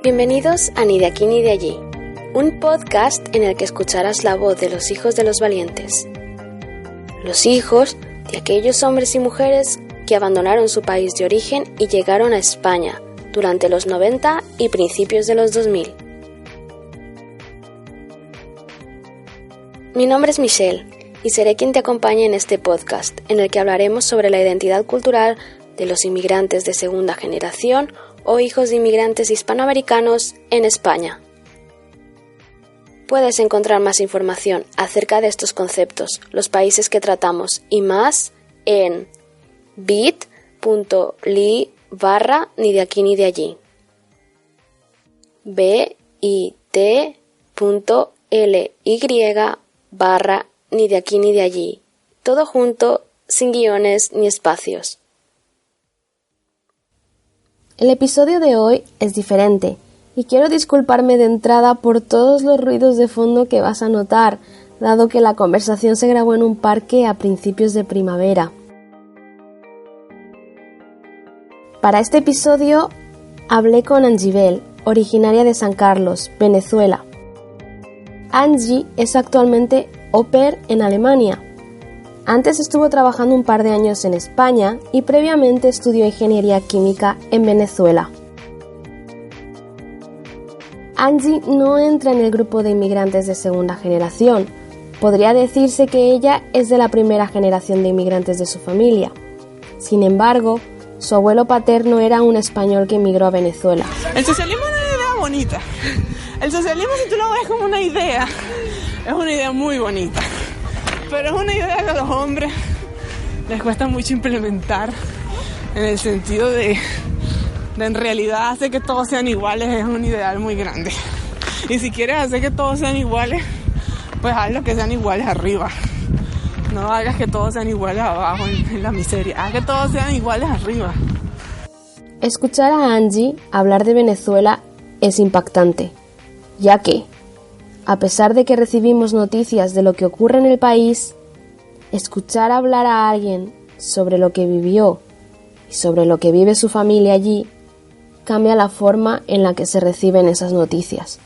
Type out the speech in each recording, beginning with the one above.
Bienvenidos a Ni de aquí ni de allí, un podcast en el que escucharás la voz de los hijos de los valientes. Los hijos de aquellos hombres y mujeres que abandonaron su país de origen y llegaron a España durante los 90 y principios de los 2000. Mi nombre es Michelle y seré quien te acompañe en este podcast, en el que hablaremos sobre la identidad cultural de los inmigrantes de segunda generación o hijos de inmigrantes hispanoamericanos en España. Puedes encontrar más información acerca de estos conceptos, los países que tratamos y más en bit.ly/ni de aquí ni de allí. bit.ly/ni de aquí ni de allí. Todo junto, sin guiones ni espacios. El episodio de hoy es diferente y quiero disculparme de entrada por todos los ruidos de fondo que vas a notar, dado que la conversación se grabó en un parque a principios de primavera. Para este episodio hablé con Angibel, originaria de San Carlos, Venezuela. Angie es actualmente au pair en Alemania. Antes estuvo trabajando un par de años en España y previamente estudió ingeniería química en Venezuela. Angie no entra en el grupo de inmigrantes de segunda generación. Podría decirse que ella es de la primera generación de inmigrantes de su familia. Sin embargo, su abuelo paterno era un español que emigró a Venezuela. El socialismo es una idea bonita. El socialismo, si tú lo ves como una idea, es una idea muy bonita. Pero es una idea que a los hombres les cuesta mucho implementar, en el sentido de en realidad hacer que todos sean iguales es un ideal muy grande. Y si quieres hacer que todos sean iguales, pues hazlo que sean iguales arriba. No hagas que todos sean iguales abajo en la miseria. Haz que todos sean iguales arriba. Escuchar a Angie hablar de Venezuela es impactante, ya que, a pesar de que recibimos noticias de lo que ocurre en el país, escuchar hablar a alguien sobre lo que vivió y sobre lo que vive su familia allí cambia la forma en la que se reciben esas noticias.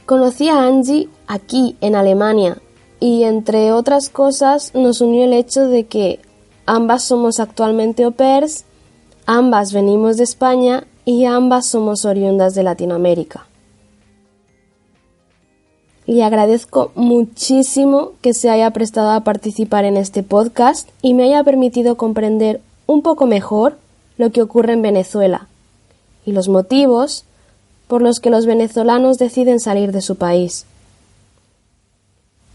Conocí a Angie aquí en Alemania y, entre otras cosas, nos unió el hecho de que ambas somos actualmente au pairs, ambas venimos de España y ambas somos oriundas de Latinoamérica. Le agradezco muchísimo que se haya prestado a participar en este podcast y me haya permitido comprender un poco mejor lo que ocurre en Venezuela y los motivos por los que los venezolanos deciden salir de su país.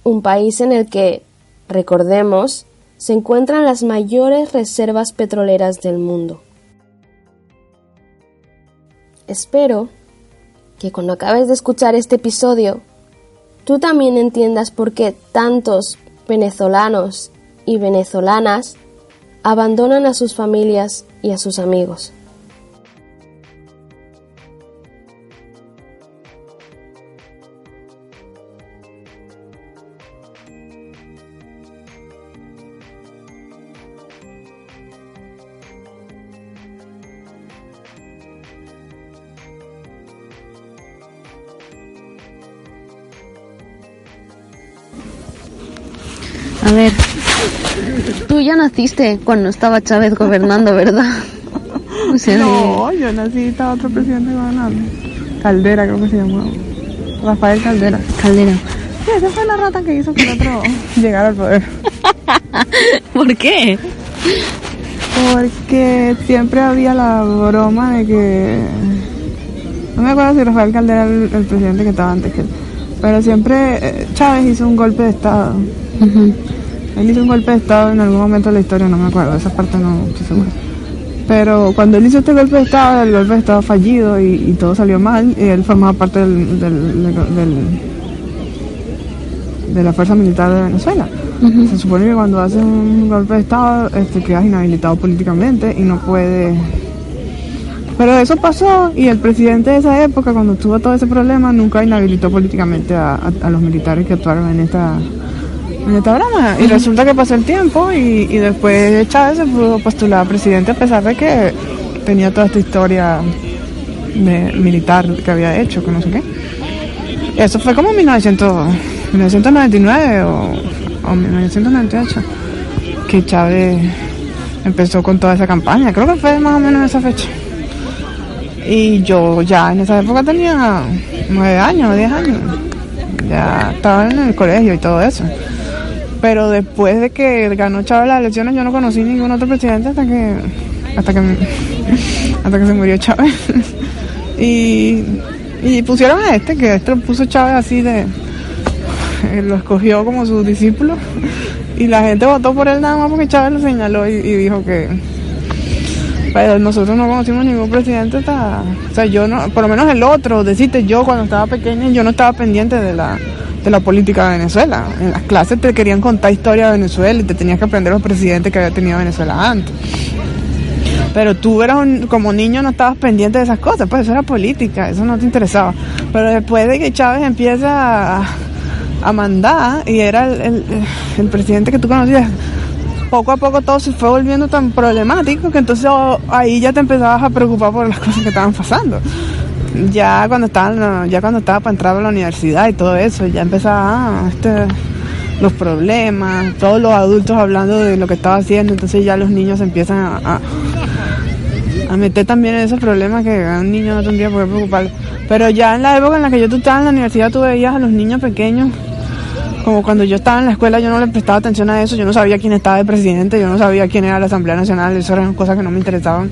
Un país en el que, recordemos, se encuentran las mayores reservas petroleras del mundo. Espero que cuando acabes de escuchar este episodio, tú también entiendas por qué tantos venezolanos y venezolanas abandonan a sus familias y a sus amigos. A ver, tú ya naciste cuando estaba Chávez gobernando, ¿verdad? O sea, No, yo nací, estaba otro presidente gobernando. Caldera, creo que se llamaba. Rafael Caldera. Caldera. Sí, esa fue la rata que hizo que el otro llegara al poder. ¿Por qué? Porque siempre había la broma de que... No me acuerdo si Rafael Caldera era el presidente que estaba antes que él. Pero siempre Chávez hizo un golpe de estado. Uh-huh. Él hizo un golpe de estado en algún momento de la historia, no me acuerdo, esa parte no estoy segura. Pero cuando él hizo este golpe de estado, el golpe de estado fallido y todo salió mal, y él formaba parte de la fuerza militar de Venezuela. Uh-huh. Se supone que cuando haces un golpe de estado quedas inhabilitado políticamente y no puedes... Pero eso pasó y el presidente de esa época, cuando tuvo todo ese problema, nunca inhabilitó políticamente a los militares que actuaron en esta broma. Y resulta que pasó el tiempo y después Chávez se pudo postular a presidente a pesar de que tenía toda esta historia de militar que había hecho, que no sé qué. Eso fue como en 1999 o 1998 que Chávez empezó con toda esa campaña. Creo que fue más o menos esa fecha. Y yo ya en esa época tenía 9 años, 10 años. Ya estaba en el colegio y todo eso. Pero después de que ganó Chávez las elecciones, yo no conocí ningún otro presidente hasta que se murió Chávez. y pusieron a que lo puso Chávez así lo escogió como su discípulo. Y la gente votó por él nada más porque Chávez lo señaló y dijo que... Pero nosotros no conocimos ningún presidente o sea, yo no, por lo menos el otro, decirte, yo cuando estaba pequeña, yo no estaba pendiente de la política de Venezuela. En las clases te querían contar historia de Venezuela y te tenías que aprender los presidentes que había tenido Venezuela antes. Pero tú como niño no estabas pendiente de esas cosas, pues eso era política, eso no te interesaba. Pero después de que Chávez empieza a mandar y era el presidente que tú conocías, poco a poco todo se fue volviendo tan problemático que entonces ahí ya te empezabas a preocupar por las cosas que estaban pasando. Ya cuando estaba para entrar a la universidad y todo eso, ya empezaba los problemas, todos los adultos hablando de lo que estaba haciendo, entonces ya los niños se empiezan a meter también en esos problemas que un niño no tendría por qué preocuparle. Pero ya en la época en la que tú estabas en la universidad, tú veías a los niños pequeños, como cuando yo estaba en la escuela, yo no le prestaba atención a eso, yo no sabía quién estaba de presidente, yo no sabía quién era la Asamblea Nacional, eso eran cosas que no me interesaban.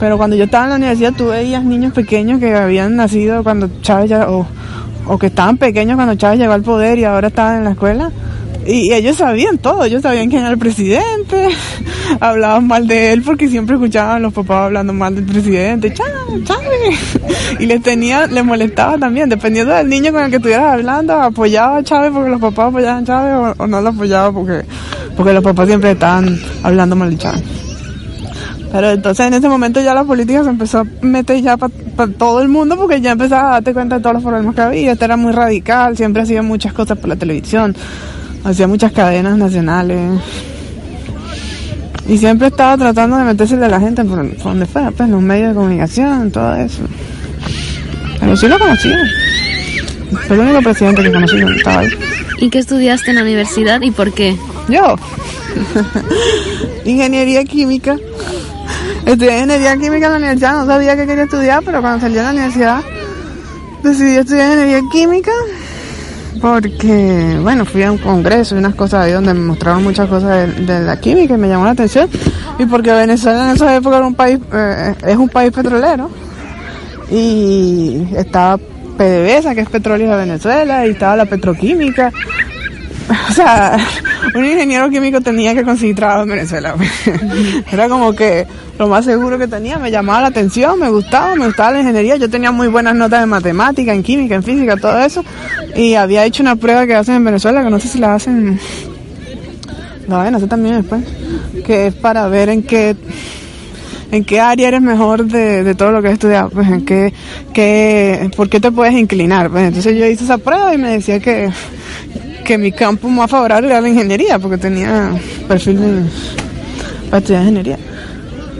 Pero cuando yo estaba en la universidad, tú veías niños pequeños que habían nacido cuando Chávez o que estaban pequeños cuando Chávez llegó al poder y ahora estaban en la escuela. Y ellos sabían todo, ellos sabían quién era el presidente, hablaban mal de él porque siempre escuchaban a los papás hablando mal del presidente, Chávez, y les molestaba también, dependiendo del niño con el que estuvieras hablando, apoyaba a Chávez porque los papás apoyaban a Chávez o no lo apoyaba porque los papás siempre estaban hablando mal de Chávez. Pero entonces en ese momento ya la política se empezó a meter ya para todo el mundo porque ya empezaba a darte cuenta de todos los problemas que había. Este era muy radical, siempre hacía muchas cosas por la televisión, hacía muchas cadenas nacionales y siempre estaba tratando de metérsele a la gente por donde fuera, pues los medios de comunicación, todo eso. Pero sí lo conocí, fue el único presidente que conocí que estaba ahí. ¿Y qué estudiaste en la universidad y por qué? Yo, ingeniería química. Estudié ingeniería química en la universidad, no sabía qué quería estudiar, pero cuando salí de la universidad decidí estudiar ingeniería química porque, bueno, fui a un congreso y unas cosas ahí donde me mostraron muchas cosas de la química y me llamó la atención, y porque Venezuela en esa época era es un país petrolero y estaba PDVSA, que es Petróleo de Venezuela, y estaba la petroquímica. O sea, un ingeniero químico tenía que conseguir trabajo en Venezuela. Era como que lo más seguro que tenía, me llamaba la atención, me gustaba la ingeniería. Yo tenía muy buenas notas en matemática, en química, en física, todo eso. Y había hecho una prueba que hacen en Venezuela, que no sé si la hacen, la van a hacer también después, que es para ver en qué área eres mejor de todo lo que has estudiado, pues por qué te puedes inclinar. Pues entonces yo hice esa prueba y me decía que mi campo más favorable era la ingeniería, porque tenía perfil para estudiar ingeniería.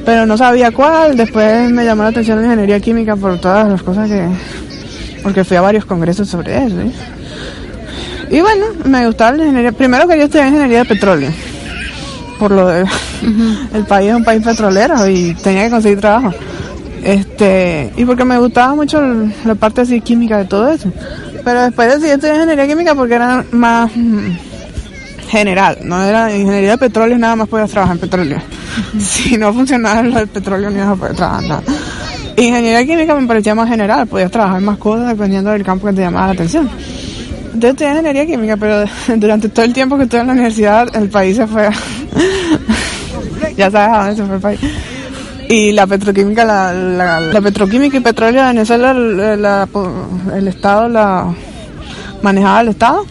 Pero no sabía cuál. Después me llamó la atención la ingeniería química por todas las cosas porque fui a varios congresos sobre eso, ¿sí? Y bueno, me gustaba la ingeniería. Primero quería estudiar ingeniería de petróleo, por lo de el país es un país petrolero y tenía que conseguir trabajo. Y porque me gustaba mucho la parte así química de todo eso. Pero después decidí estudiar ingeniería química porque era más general, no era ingeniería de petróleo, nada más podías trabajar en petróleo. Si no funcionaba el petróleo, no ibas a poder trabajar nada. Ingeniería química me parecía más general, podías trabajar más cosas dependiendo del campo que te llamaba la atención. Entonces estudié ingeniería química, pero durante todo el tiempo que estuve en la universidad, el país se fue ya sabes a dónde se fue el país. Y la petroquímica, la petroquímica y petróleo de Venezuela, el Estado la manejaba el Estado.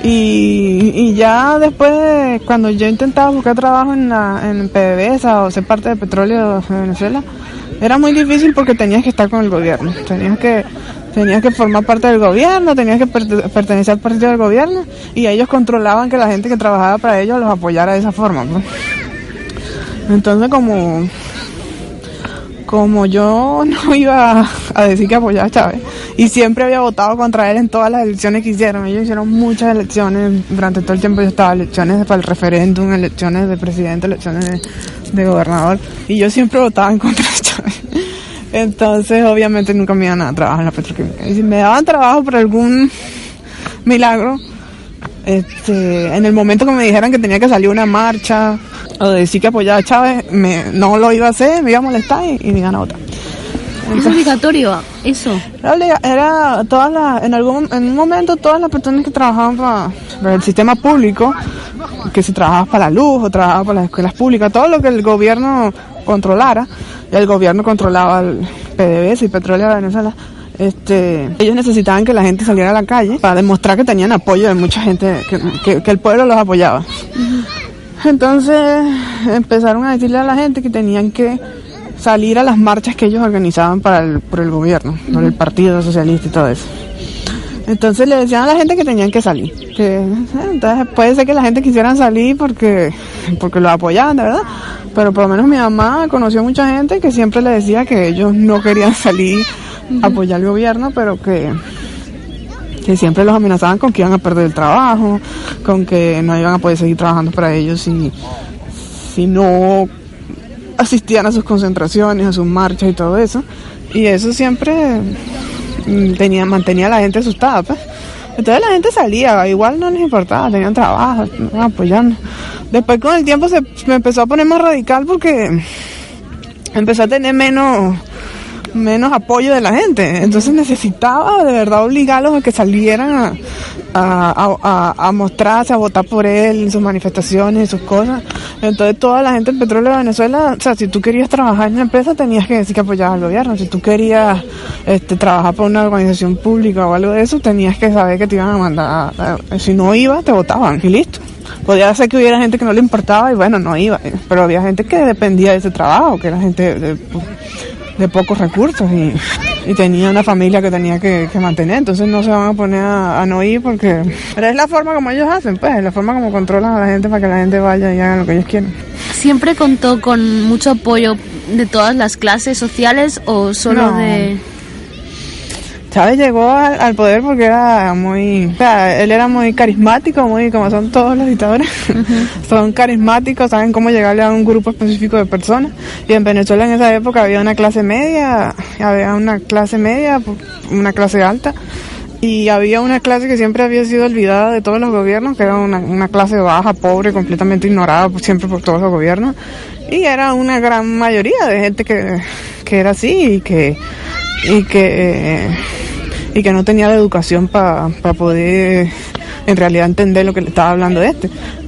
Y ya después, cuando yo intentaba buscar trabajo en PDVSA o ser parte de Petróleo de Venezuela, era muy difícil porque tenías que estar con el gobierno. Tenías que formar parte del gobierno, tenías que pertenecer al partido del gobierno, y ellos controlaban que la gente que trabajaba para ellos los apoyara de esa forma, ¿no? Entonces, como como yo no iba a decir que apoyaba a Chávez y siempre había votado contra él en todas las elecciones que hicieron. Ellos hicieron muchas elecciones, durante todo el tiempo yo estaba, elecciones para el referéndum, elecciones de presidente, elecciones de gobernador, y yo siempre votaba en contra de Chávez. Entonces obviamente nunca me iban a trabajar en la petroquímica. Y si me daban trabajo por algún milagro, en el momento que me dijeran que tenía que salir una marcha o decir que apoyaba a Chávez, no lo iba a hacer, me iba a molestar y me iban a votar. ¿Es obligatorio eso? Era en un momento todas las personas que trabajaban para el sistema público, que se trabajaba para la luz o trabajaba para las escuelas públicas, todo lo que el gobierno controlara, y el gobierno controlaba el PDVSA y Petróleo de Venezuela. Ellos necesitaban que la gente saliera a la calle para demostrar que tenían apoyo de mucha gente, que el pueblo los apoyaba. Entonces empezaron a decirle a la gente que tenían que salir a las marchas que ellos organizaban por el gobierno, por el Partido Socialista y todo eso. Entonces le decían a la gente que tenían que salir. Entonces puede ser que la gente quisiera salir porque los apoyaban, de verdad. Pero por lo menos mi mamá conoció mucha gente que siempre le decía que ellos no querían salir a apoyar al gobierno, pero que siempre los amenazaban con que iban a perder el trabajo, con que no iban a poder seguir trabajando para ellos si no asistían a sus concentraciones, a sus marchas y todo eso. Y eso siempre mantenía a la gente asustada, pues. Entonces la gente salía, igual no les importaba, tenían trabajo, apoyando. Después con el tiempo me empezó a poner más radical porque empezó a tener menos apoyo de la gente. Entonces necesitaba de verdad obligarlos a que salieran a mostrarse, a votar por él en sus manifestaciones y sus cosas. Entonces toda la gente del Petróleo de Venezuela, o sea, si tú querías trabajar en la empresa tenías que decir que apoyabas al gobierno. Si tú querías trabajar por una organización pública o algo de eso, tenías que saber que te iban a mandar, si no ibas te votaban y listo. Podía ser que hubiera gente que no le importaba y bueno, no iba, pero había gente que dependía de ese trabajo, que era gente de pocos recursos y tenía una familia que tenía que mantener, entonces no se van a poner a no ir porque... Pero es la forma como ellos hacen, pues, es la forma como controlan a la gente para que la gente vaya y haga lo que ellos quieren. ¿Siempre contó con mucho apoyo de todas las clases sociales o solo de...? Chávez llegó al poder porque era él era muy carismático, como son todos los dictadores, son carismáticos, saben cómo llegarle a un grupo específico de personas. Y en Venezuela en esa época había una clase media, una clase alta, y había una clase que siempre había sido olvidada de todos los gobiernos, que era una clase baja, pobre, completamente ignorada siempre por todos los gobiernos, y era una gran mayoría de gente que era así y que no tenía la educación para poder en realidad entender lo que le estaba hablando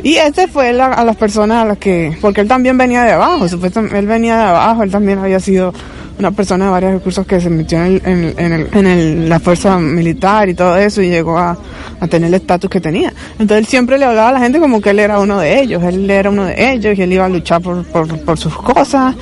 Y fue a las personas a las que, porque él también venía de abajo, supuestamente él venía de abajo, él también había sido una persona de varios recursos que se metió en la fuerza militar y todo eso y llegó a tener el estatus que tenía. Entonces él siempre le hablaba a la gente como que él era uno de ellos y él iba a luchar por sus cosas.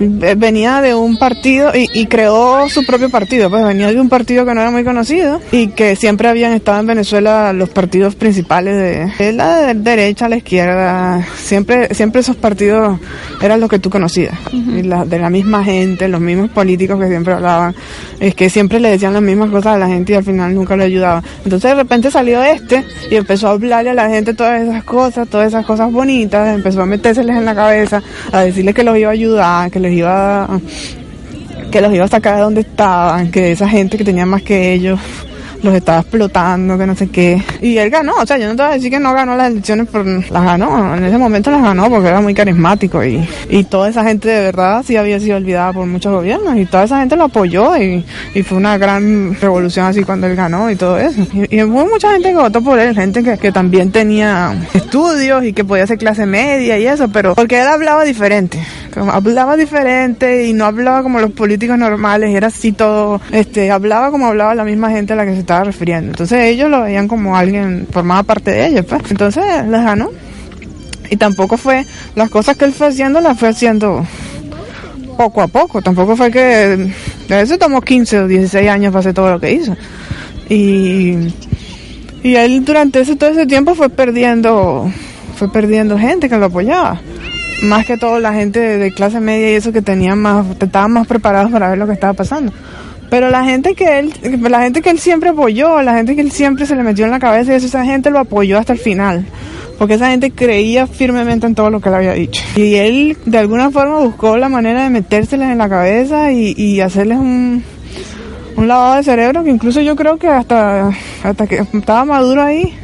Venía de un partido y creó su propio partido, pues venía de un partido que no era muy conocido y que siempre habían estado en Venezuela los partidos principales de la derecha a la izquierda, siempre esos partidos eran los que tú conocías, y de la misma gente, los mismos políticos que siempre hablaban, es que siempre le decían las mismas cosas a la gente y al final nunca lo ayudaban. Entonces de repente salió y empezó a hablarle a la gente todas esas cosas bonitas, empezó a metérseles en la cabeza, a decirles que los iba a ayudar, que los iba a sacar de donde estaban, que esa gente que tenía más que ellos los estaba explotando, que no sé qué. Y él ganó, o sea, yo no te voy a decir que no ganó las elecciones, pero las ganó, en ese momento las ganó porque era muy carismático y toda esa gente de verdad sí había sido olvidada por muchos gobiernos y toda esa gente lo apoyó y fue una gran revolución así cuando él ganó y todo eso. Y hubo mucha gente que votó por él, gente que también tenía estudios y que podía ser clase media y eso, pero porque él hablaba diferente y no hablaba como los políticos normales, era así todo, hablaba como hablaba la misma gente a la que se estaba refiriendo. Entonces ellos lo veían como alguien, formaba parte de ellos, pues. Entonces les ganó. Y tampoco fue, las cosas que él fue haciendo, las fue haciendo poco a poco. Tampoco fue que, de eso tomó 15 o 16 años para hacer todo lo que hizo. Y él durante todo ese tiempo fue perdiendo gente que lo apoyaba. más que todo la gente de clase media y eso que estaban más preparados para ver lo que estaba pasando. Pero la gente que él siempre apoyó, la gente que él siempre se le metió en la cabeza, y esa gente lo apoyó hasta el final, porque esa gente creía firmemente en todo lo que él había dicho. Y él de alguna forma buscó la manera de metérseles en la cabeza y hacerles un lavado de cerebro, que incluso yo creo que hasta que estaba Maduro ahí,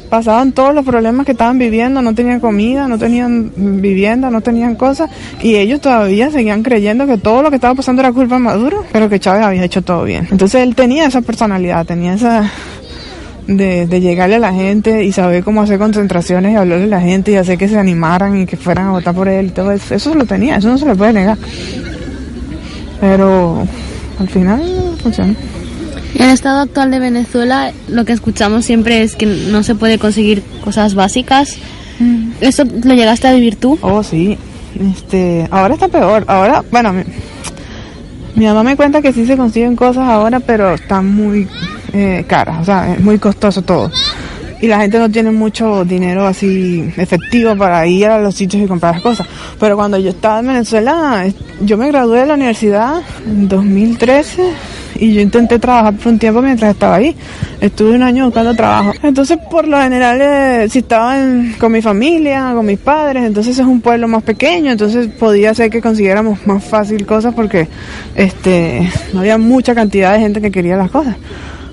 pasaban todos los problemas que estaban viviendo, no tenían comida, no tenían vivienda, no tenían cosas, y ellos todavía seguían creyendo que todo lo que estaba pasando era culpa de Maduro, pero que Chávez había hecho todo bien. Entonces él tenía esa personalidad, tenía esa de llegarle a la gente y saber cómo hacer concentraciones y hablarle a la gente y hacer que se animaran y que fueran a votar por él y todo eso. Eso lo tenía, eso no se le puede negar. Pero al final funcionó. En el estado actual de Venezuela lo que escuchamos siempre es que no se puede conseguir cosas básicas. ¿Eso lo llegaste a vivir tú? Oh, sí. Ahora está peor. Ahora, bueno, mi mamá me cuenta que sí se consiguen cosas ahora, pero están muy caras, o sea, es muy costoso todo. Y la gente no tiene mucho dinero así efectivo para ir a los sitios y comprar las cosas. Pero cuando yo estaba en Venezuela, yo me gradué de la universidad en 2013 y yo intenté trabajar por un tiempo mientras estaba ahí. Estuve un año buscando trabajo. Entonces, por lo general, si estaba con mi familia, con mis padres, entonces es un pueblo más pequeño, entonces podía ser que consiguiéramos más fácil cosas porque no había mucha cantidad de gente que quería las cosas.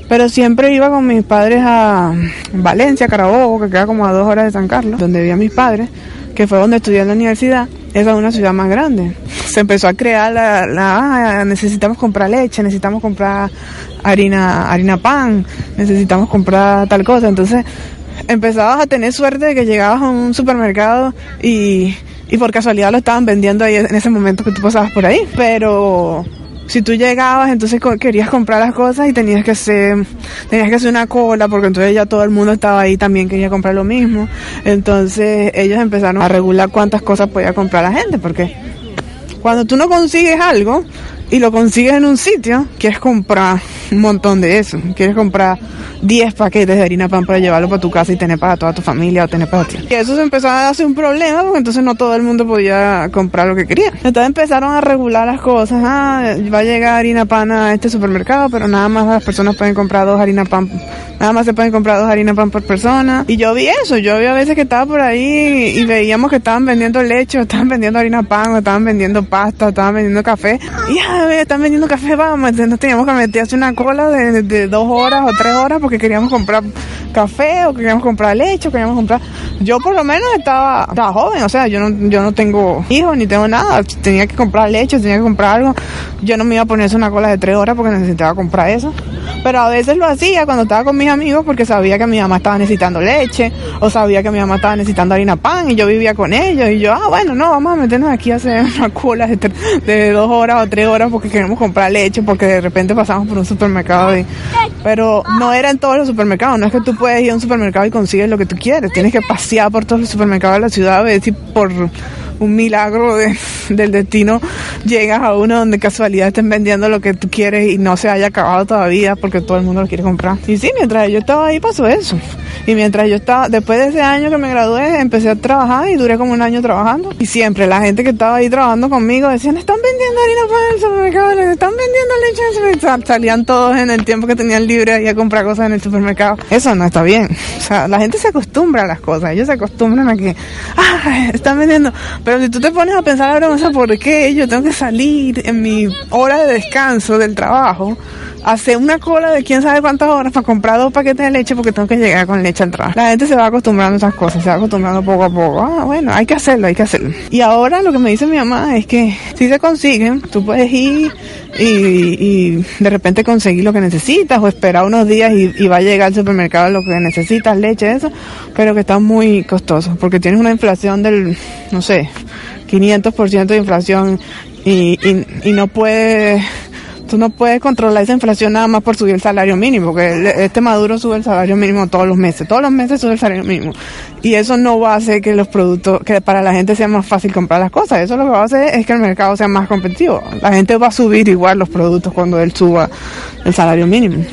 Pero siempre iba con mis padres a Valencia, Carabobo, que queda como a 2 horas de San Carlos, donde vivía mis padres, que fue donde estudié en la universidad. Esa es una ciudad más grande. Se empezó a crear necesitamos comprar leche, necesitamos comprar harina pan, necesitamos comprar tal cosa. Entonces empezabas a tener suerte de que llegabas a un supermercado y por casualidad lo estaban vendiendo ahí en ese momento que tú pasabas por ahí. Pero si tú llegabas, entonces querías comprar las cosas y tenías que hacer una cola, porque entonces ya todo el mundo estaba ahí, también quería comprar lo mismo. Entonces ellos empezaron a regular cuántas cosas podía comprar la gente, porque cuando tú no consigues algo y lo consigues en un sitio, quieres comprar un montón de eso, quieres comprar 10 paquetes de harina pan para llevarlo para tu casa y tener para toda tu familia o tener para ti. Y eso se empezó a hacer un problema porque entonces no todo el mundo podía comprar lo que quería. Entonces empezaron a regular las cosas. Va a llegar harina pan a este supermercado, pero nada más las personas pueden comprar 2 harina pan. Nada más se pueden comprar 2 harina pan por persona. Y yo vi eso, yo vi a veces que estaba por ahí y veíamos que estaban vendiendo leche, o estaban vendiendo harina pan, o estaban vendiendo pasta, o estaban vendiendo café. Y están vendiendo café, vamos, nos teníamos que meter a hacer una cola de 2 horas o 3 horas porque queríamos comprar café o queríamos comprar leche o queríamos comprar. Yo por lo menos estaba joven, o sea, yo no tengo hijos ni tengo nada, tenía que comprar leche, tenía que comprar algo. Yo no me iba a poner a hacer una cola de 3 horas porque necesitaba comprar eso. Pero a veces lo hacía cuando estaba con mis amigos porque sabía que mi mamá estaba necesitando leche o sabía que mi mamá estaba necesitando harina pan y yo vivía con ellos y yo, bueno, no, vamos a meternos aquí a hacer una cola de 2 horas o 3 horas porque queremos comprar leche, porque de repente pasamos por un supermercado pero no era en todos los supermercados, no es que tú puedes ir a un supermercado y consigues lo que tú quieres, tienes que pasear por todos los supermercados de la ciudad, a ver si por un milagro del destino llegas a uno donde casualidad estén vendiendo lo que tú quieres y no se haya acabado todavía porque todo el mundo lo quiere comprar. Y sí, mientras yo estaba ahí pasó eso. Y mientras yo estaba, después de ese año que me gradué, empecé a trabajar y duré como un año trabajando. Y siempre la gente que estaba ahí trabajando conmigo decían, están vendiendo harina pan en el supermercado, están vendiendo leche en el supermercado. Salían todos en el tiempo que tenían libre ahí a comprar cosas en el supermercado. Eso no está bien. O sea, la gente se acostumbra a las cosas. Ellos se acostumbran a que, están vendiendo. Pero si tú te pones a pensar ahora, no sé por qué yo tengo que salir en mi hora de descanso del trabajo, hacer una cola de quién sabe cuántas horas para comprar 2 paquetes de leche porque tengo que llegar con leche al trabajo. La gente se va acostumbrando a esas cosas, se va acostumbrando poco a poco. Bueno, hay que hacerlo. Y ahora lo que me dice mi mamá es que si se consiguen, tú puedes ir y de repente conseguir lo que necesitas o esperar unos días y va a llegar al supermercado lo que necesitas, leche, eso, pero que está muy costoso porque tienes una inflación del, no sé, 500% de inflación y no puedes. Tú no puedes controlar esa inflación nada más por subir el salario mínimo, porque Maduro sube el salario mínimo todos los meses sube el salario mínimo. Y eso no va a hacer que los productos, que para la gente sea más fácil comprar las cosas, eso lo que va a hacer es que el mercado sea más competitivo. La gente va a subir igual los productos cuando él suba el salario mínimo.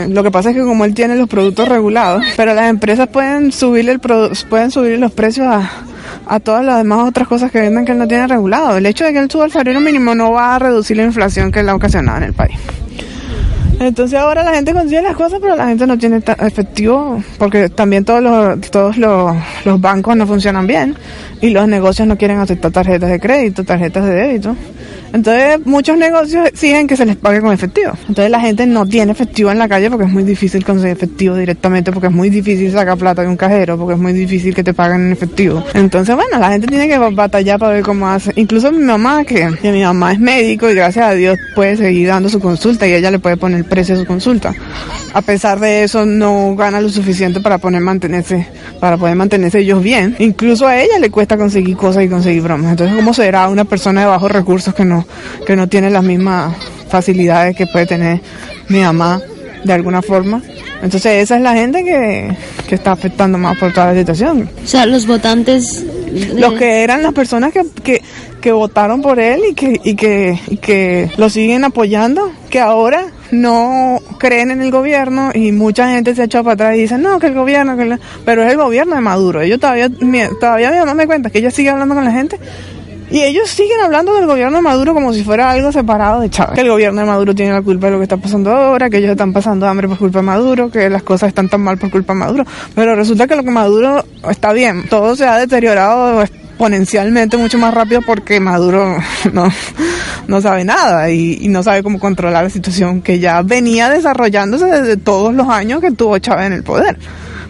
Lo que pasa es que como él tiene los productos regulados, pero las empresas pueden subir los precios a todas las demás otras cosas que venden que él no tiene regulado. El hecho de que él suba el salario mínimo no va a reducir la inflación que él ha ocasionado en el país. Entonces ahora la gente consigue las cosas, pero la gente no tiene efectivo, porque también todos los bancos no funcionan bien y los negocios no quieren aceptar tarjetas de crédito, tarjetas de débito. Entonces muchos negocios exigen que se les pague con efectivo. Entonces la gente no tiene efectivo en la calle porque es muy difícil conseguir efectivo directamente, porque es muy difícil sacar plata de un cajero, porque es muy difícil que te paguen en efectivo. Entonces bueno, la gente tiene que batallar para ver cómo hace. Incluso mi mamá, que mi mamá es médico y gracias a Dios puede seguir dando su consulta y ella le puede poner el precio de su consulta. A pesar de eso no gana lo suficiente para poder mantenerse ellos bien. Incluso a ella le cuesta conseguir cosas y conseguir bromas. Entonces ¿cómo será una persona de bajos recursos que no tiene las mismas facilidades que puede tener mi mamá de alguna forma? Entonces esa es la gente que está afectando más por toda la situación. O sea, los votantes... Los que eran las personas que votaron por él y que lo siguen apoyando, que ahora no creen en el gobierno y mucha gente se ha echado para atrás y dice no, que el gobierno, pero es el gobierno de Maduro. Ellos todavía mi mamá me cuenta que ella sigue hablando con la gente. Y ellos siguen hablando del gobierno de Maduro como si fuera algo separado de Chávez. Que el gobierno de Maduro tiene la culpa de lo que está pasando ahora, que ellos están pasando hambre por culpa de Maduro, que las cosas están tan mal por culpa de Maduro. Pero resulta que lo que Maduro está bien. Todo se ha deteriorado exponencialmente mucho más rápido porque Maduro no sabe nada y no sabe cómo controlar la situación que ya venía desarrollándose desde todos los años que tuvo Chávez en el poder.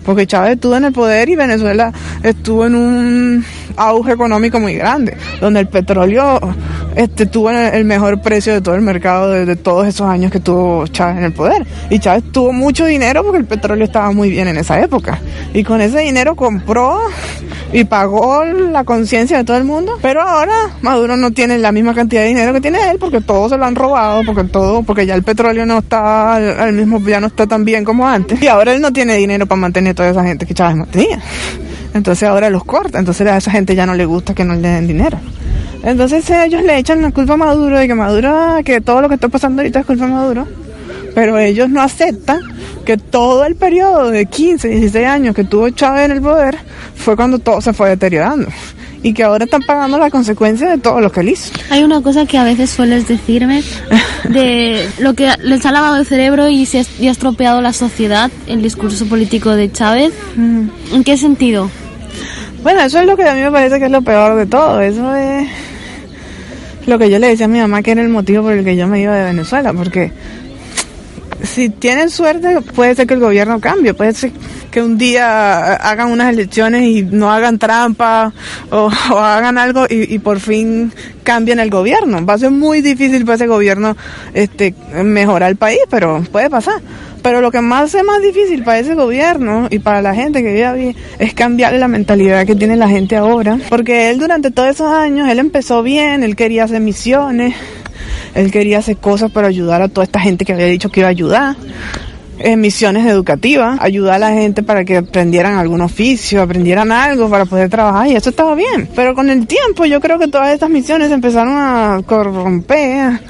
Porque Chávez estuvo en el poder y Venezuela estuvo en un auge económico muy grande, donde el petróleo tuvo el mejor precio de todo el mercado de todos esos años que tuvo Chávez en el poder. Y Chávez tuvo mucho dinero porque el petróleo estaba muy bien en esa época. Y con ese dinero compró y pagó la conciencia de todo el mundo. Pero ahora Maduro no tiene la misma cantidad de dinero que tiene él porque todo se lo han robado, porque ya el petróleo no está ya no está tan bien como antes. Y ahora él no tiene dinero para mantener toda esa gente que Chávez mantenía. Entonces ahora los corta, entonces a esa gente ya no le gusta que no le den dinero. Entonces ellos le echan la culpa a Maduro de que todo lo que está pasando ahorita es culpa de Maduro, pero ellos no aceptan que todo el periodo de 15, 16 años que tuvo Chávez en el poder fue cuando todo se fue deteriorando y que ahora están pagando las consecuencias de todo lo que él hizo. Hay una cosa que a veces sueles decirme de lo que les ha lavado el cerebro y ha estropeado la sociedad, el discurso político de Chávez. ¿En qué sentido? Bueno, eso es lo que a mí me parece que es lo peor de todo. Eso es lo que yo le decía a mi mamá que era el motivo por el que yo me iba de Venezuela, porque si tienen suerte puede ser que el gobierno cambie, puede ser que un día hagan unas elecciones y no hagan trampa o hagan algo y por fin cambien el gobierno. Va a ser muy difícil para ese gobierno mejorar el país, pero puede pasar. Pero lo que más es más difícil para ese gobierno y para la gente que vive ahí es cambiar la mentalidad que tiene la gente ahora. Porque él durante todos esos años, él empezó bien, él quería hacer misiones, él quería hacer cosas para ayudar a toda esta gente que había dicho que iba a ayudar. Misiones educativas, ayudar a la gente para que aprendieran algún oficio, aprendieran algo para poder trabajar y eso estaba bien. Pero con el tiempo yo creo que todas estas misiones empezaron a corromper,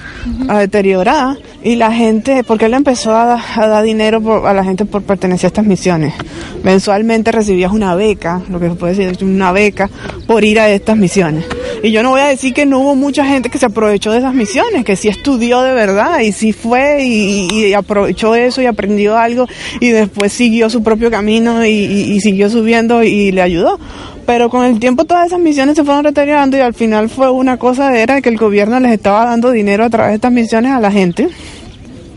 a deteriorar y la gente, porque él empezó a dar dinero a la gente por pertenecer a estas misiones. Mensualmente recibías una beca, lo que se puede decir una beca, por ir a estas misiones. Y yo no voy a decir que no hubo mucha gente que se aprovechó de esas misiones, que sí estudió de verdad y sí fue y aprovechó eso y aprendió algo y después siguió su propio camino y siguió subiendo y le ayudó. Pero con el tiempo todas esas misiones se fueron deteriorando y al final fue una cosa era que el gobierno les estaba dando dinero a través de estas misiones a la gente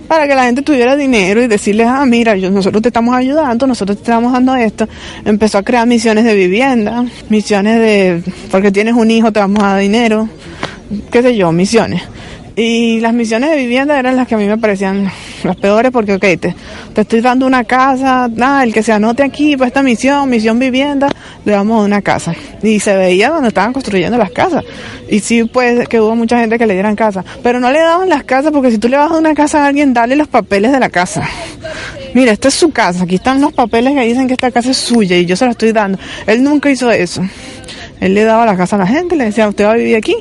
para que la gente tuviera dinero y decirles, mira, nosotros te estamos ayudando, nosotros te estamos dando esto. Empezó a crear misiones de vivienda, misiones porque tienes un hijo te vamos a dar dinero, qué sé yo, misiones. Y las misiones de vivienda eran las que a mí me parecían las peores porque, te estoy dando una casa, el que se anote aquí para esta misión vivienda, le damos una casa. Y se veía cuando estaban construyendo las casas. Y sí, pues, que hubo mucha gente que le dieran casa. Pero no le daban las casas porque si tú le vas a una casa a alguien, dale los papeles de la casa. Mira, esta es su casa, aquí están los papeles que dicen que esta casa es suya y yo se la estoy dando. Él nunca hizo eso. Él le daba la casa a la gente, le decía, usted va a vivir aquí.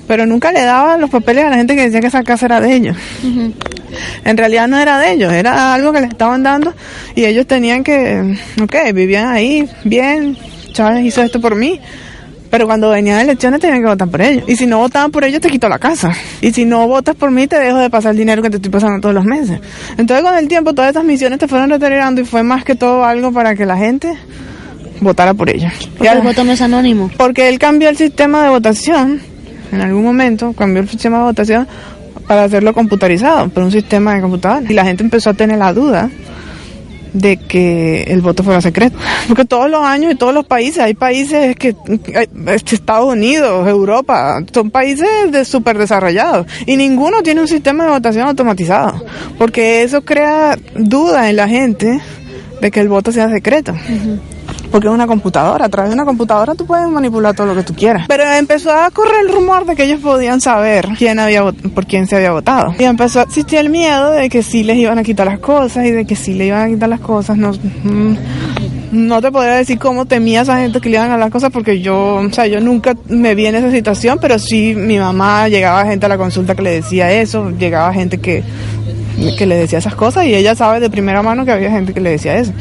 Pero nunca le daba los papeles a la gente que decía que esa casa era de ellos. Uh-huh. En realidad no era de ellos, era algo que les estaban dando y ellos tenían que, vivían ahí, bien, Chávez hizo esto por mí, Pero cuando venían elecciones tenían que votar por ellos. Y si no votaban por ellos te quito la casa. Y si no votas por mí te dejo de pasar el dinero que te estoy pasando todos los meses. Entonces con el tiempo todas esas misiones te fueron deteriorando y fue más que todo algo para que la gente votara por ellos. Porque el voto no es anónimo. Porque él cambió el sistema de votación. En algún momento cambió el sistema de votación para hacerlo computarizado, por un sistema de computadora. Y la gente empezó a tener la duda de que el voto fuera secreto. Porque todos los años y todos los países, hay países que, Estados Unidos, Europa, son países súper desarrollados y ninguno tiene un sistema de votación automatizado, porque eso crea duda en la gente de que el voto sea secreto. Porque es una computadora, a través de una computadora tú puedes manipular todo lo que tú quieras. Pero empezó a correr el rumor de que ellos podían saber por quién se había votado. Y empezó a existir el miedo de que sí les iban a quitar las cosas y de que sí le iban a quitar las cosas. No te podría decir cómo temía a esa gente que le iban a las cosas porque yo nunca me vi en esa situación, pero sí mi mamá, llegaba gente a la consulta que le decía eso, llegaba gente que le decía esas cosas y ella sabe de primera mano que había gente que le decía eso.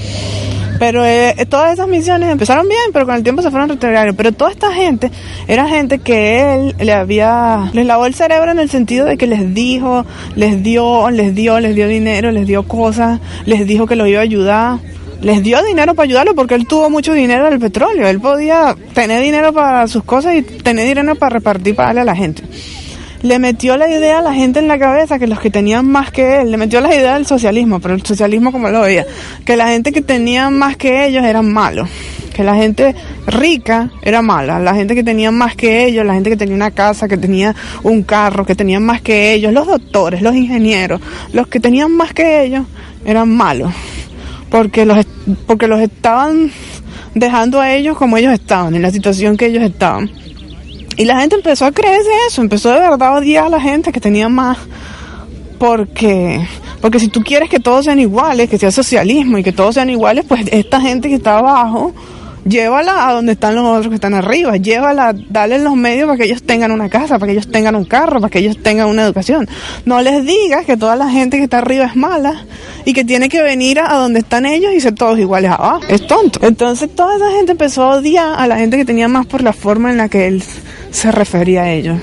Pero todas esas misiones empezaron bien, pero con el tiempo se fueron retrogradando. Pero toda esta gente era gente que él les lavó el cerebro en el sentido de que les dio dinero, les dio cosas, les dijo que los iba a ayudar. Les dio dinero para ayudarlo porque él tuvo mucho dinero del petróleo. Él podía tener dinero para sus cosas y tener dinero para repartir, para darle a la gente. Le metió la idea a la gente en la cabeza que los que tenían más que él, le metió la idea del socialismo, pero el socialismo como lo veía, que la gente que tenía más que ellos eran malos, que la gente rica era mala, la gente que tenía más que ellos, la gente que tenía una casa, que tenía un carro, que tenían más que ellos, los doctores, los ingenieros, los que tenían más que ellos eran malos, porque los estaban dejando a ellos como ellos estaban, en la situación que ellos estaban. Y la gente empezó a creerse eso, empezó de verdad a odiar a la gente que tenía más, porque si tú quieres que todos sean iguales, que sea socialismo y que todos sean iguales, pues esta gente que está abajo, llévala a donde están los otros que están arriba, dale los medios para que ellos tengan una casa, para que ellos tengan un carro, para que ellos tengan una educación. No les digas que toda la gente que está arriba es mala y que tiene que venir a donde están ellos y ser todos iguales abajo. Es tonto. Entonces toda esa gente empezó a odiar a la gente que tenía más por la forma en la que él se refería a ellos.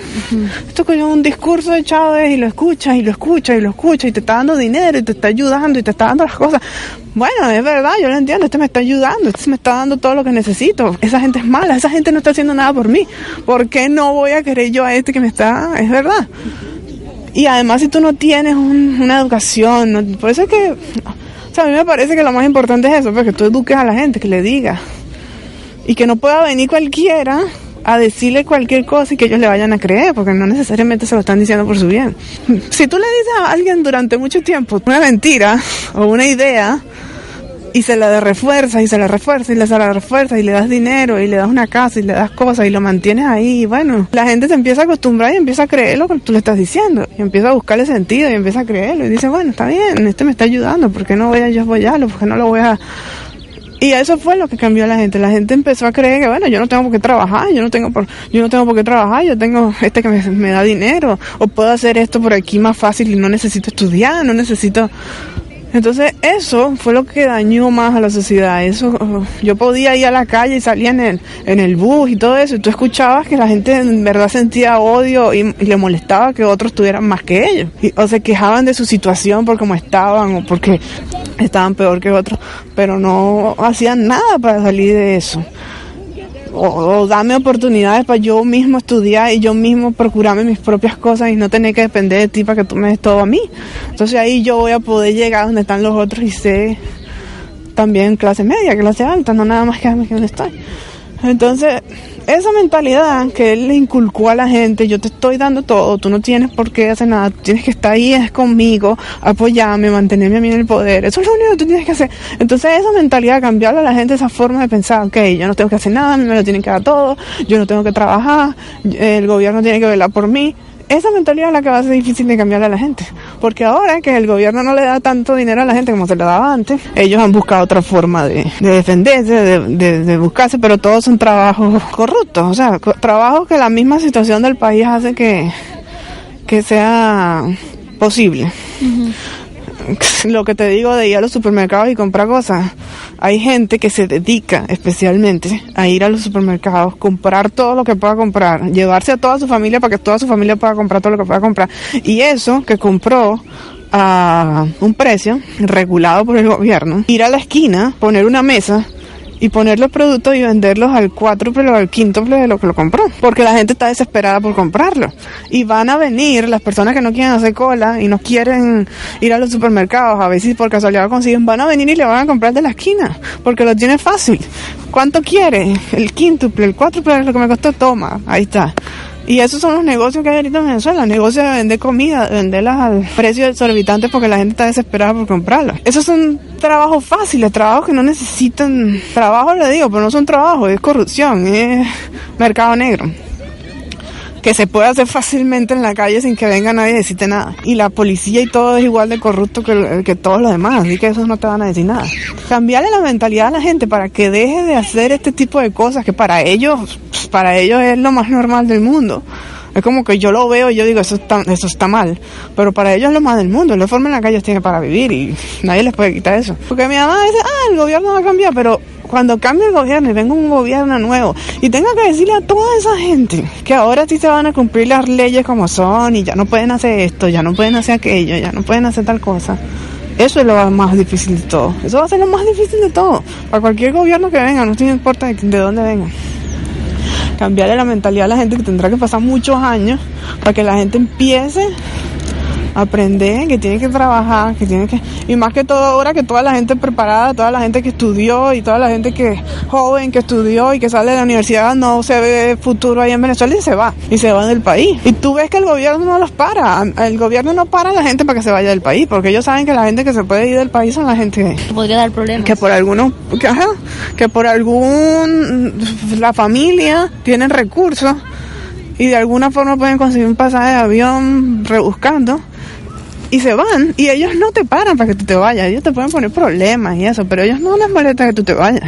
Esto que es un discurso de Chávez y lo escuchas y lo escuchas y lo escuchas y te está dando dinero y te está ayudando y te está dando las cosas. Bueno, es verdad, yo lo entiendo, me está ayudando, me está dando todo lo que necesito. Esa gente es mala, esa gente no está haciendo nada por mí. ¿Por qué no voy a querer yo a que me está? Es verdad. Y además si tú no tienes una educación, por eso es que, a mí me parece que lo más importante es eso, pues, que tú eduques a la gente, que le digas. Y que no pueda venir cualquiera a decirle cualquier cosa y que ellos le vayan a creer, porque no necesariamente se lo están diciendo por su bien. Si tú le dices a alguien durante mucho tiempo una mentira o una idea y se la refuerza y se la refuerza y se la refuerza y le das dinero y le das una casa y le das cosas y lo mantienes ahí, y bueno, la gente se empieza a acostumbrar y empieza a creer lo que tú le estás diciendo y empieza a buscarle sentido y empieza a creerlo y dice, bueno, está bien, me está ayudando, ¿por qué no voy a yo apoyarlo? ¿Por qué no lo voy a...? Y eso fue lo que cambió a la gente. La gente empezó a creer que, bueno, yo no tengo por qué trabajar, yo no tengo por qué trabajar, yo tengo que me da dinero, o puedo hacer esto por aquí más fácil y no necesito estudiar, no necesito... Entonces eso fue lo que dañó más a la sociedad. Eso, yo podía ir a la calle y salía en el bus y todo eso, y tú escuchabas que la gente en verdad sentía odio y le molestaba que otros tuvieran más que ellos, o se quejaban de su situación por cómo estaban o porque estaban peor que otros, pero no hacían nada para salir de eso. O darme oportunidades para yo mismo estudiar y yo mismo procurarme mis propias cosas y no tener que depender de ti para que tú me des todo a mí. Entonces ahí yo voy a poder llegar a donde están los otros y ser también clase media, clase alta, no nada más que donde estoy. Entonces, esa mentalidad que él le inculcó a la gente, yo te estoy dando todo, tú no tienes por qué hacer nada, tú tienes que estar ahí es conmigo, apoyarme, mantenerme a mí en el poder, eso es lo único que tú tienes que hacer. Entonces esa mentalidad, cambiarle a la gente esa forma de pensar, ok, yo no tengo que hacer nada, a mí me lo tienen que dar todo, yo no tengo que trabajar, el gobierno tiene que velar por mí. Esa mentalidad es la que va a ser difícil de cambiarle a la gente, porque ahora que el gobierno no le da tanto dinero a la gente como se le daba antes, ellos han buscado otra forma de defenderse, de buscarse, pero todos son trabajos corruptos, o sea, trabajos que la misma situación del país hace que sea posible. Lo que te digo de ir a los supermercados y comprar cosas, hay gente que se dedica especialmente a ir a los supermercados, comprar todo lo que pueda comprar, llevarse a toda su familia para que toda su familia pueda comprar todo lo que pueda comprar. Y eso que compró a un precio regulado por el gobierno, ir a la esquina, poner una mesa y poner los productos y venderlos al cuádruple o al quíntuple de lo que lo compró, porque la gente está desesperada por comprarlo. Y van a venir las personas que no quieren hacer cola y no quieren ir a los supermercados, a ver si por casualidad consiguen, van a venir y le van a comprar de la esquina, porque lo tiene fácil. ¿Cuánto quiere? El quíntuple, el cuádruple de lo que me costó, toma, ahí está. Y esos son los negocios que hay ahorita en Venezuela, negocios de vender comida, de venderlas al precio exorbitante porque la gente está desesperada por comprarlas. Esos son trabajos fáciles, trabajos que no necesitan trabajo, le digo, pero no son trabajos, es corrupción, es mercado negro, que se puede hacer fácilmente en la calle sin que venga nadie a decirte nada. Y la policía y todo es igual de corrupto que todos los demás, así que esos no te van a decir nada. Cambiarle la mentalidad a la gente para que deje de hacer este tipo de cosas que para ellos es lo más normal del mundo. Es como que yo lo veo y yo digo, eso está mal, pero para ellos es lo más del mundo, es la forma en la que ellos tienen para vivir y nadie les puede quitar eso. Porque mi mamá dice, el gobierno va a cambiar, pero cuando cambie el gobierno y venga un gobierno nuevo y tenga que decirle a toda esa gente que ahora sí se van a cumplir las leyes como son y ya no pueden hacer esto, ya no pueden hacer aquello, ya no pueden hacer tal cosa, eso es lo más difícil de todo. Eso va a ser lo más difícil de todo para cualquier gobierno que venga, no importa de dónde venga. Cambiarle la mentalidad a la gente, que tendrá que pasar muchos años para que la gente empiece a aprender que tiene que trabajar, y más que todo ahora que toda la gente preparada, toda la gente que estudió y toda la gente que joven que estudió y que sale de la universidad no se ve futuro ahí en Venezuela y se va del país. Y tú ves que el gobierno no los para, el gobierno no para a la gente para que se vaya del país, porque ellos saben que la gente que se puede ir del país son la gente que podría dar problemas, que por la familia tienen recursos y de alguna forma pueden conseguir un pasaje de avión rebuscando y se van, y ellos no te paran para que tú te vayas, ellos te pueden poner problemas y eso, pero ellos no les molesta que tú te vayas,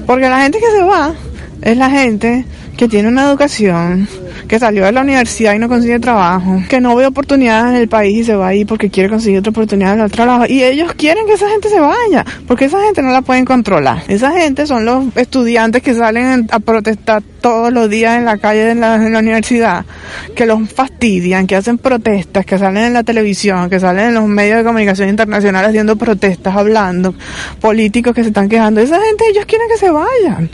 porque la gente que se va es la gente que tiene una educación, que salió de la universidad y no consigue trabajo, que no ve oportunidades en el país y se va ahí porque quiere conseguir otra oportunidad en el trabajo, y ellos quieren que esa gente se vaya, porque esa gente no la pueden controlar. Esa gente son los estudiantes que salen a protestar todos los días en la calle en la universidad, que los fastidian, que hacen protestas, que salen en la televisión, que salen en los medios de comunicación internacionales haciendo protestas, hablando, políticos que se están quejando. Esa gente, ellos quieren que se vayan,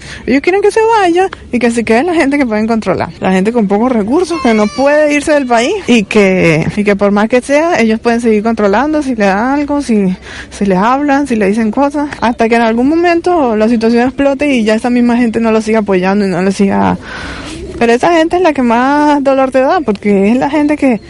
y que se quede la gente que pueden controlar, la gente con pocos recursos que no puede irse del país y que por más que sea ellos pueden seguir controlando si le dan algo, si les hablan, si le dicen cosas, hasta que en algún momento la situación explote y ya esa misma gente no lo siga apoyando y no lo siga. Pero esa gente es la que más dolor te da, porque es la gente que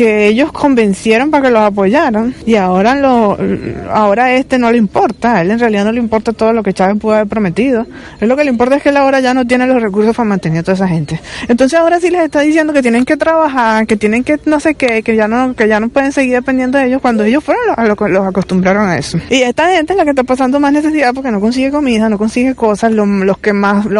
ellos convencieron para que los apoyaran, y ahora no le importa, a él en realidad no le importa todo lo que Chávez pudo haber prometido. Lo que le importa es que él ahora ya no tiene los recursos para mantener a toda esa gente. Entonces ahora sí les está diciendo que tienen que trabajar, que tienen que no sé qué, que ya no pueden seguir dependiendo de ellos, cuando ellos fueron los acostumbraron a eso. Y esta gente es la que está pasando más necesidad porque no consigue comida, no consigue cosas. Los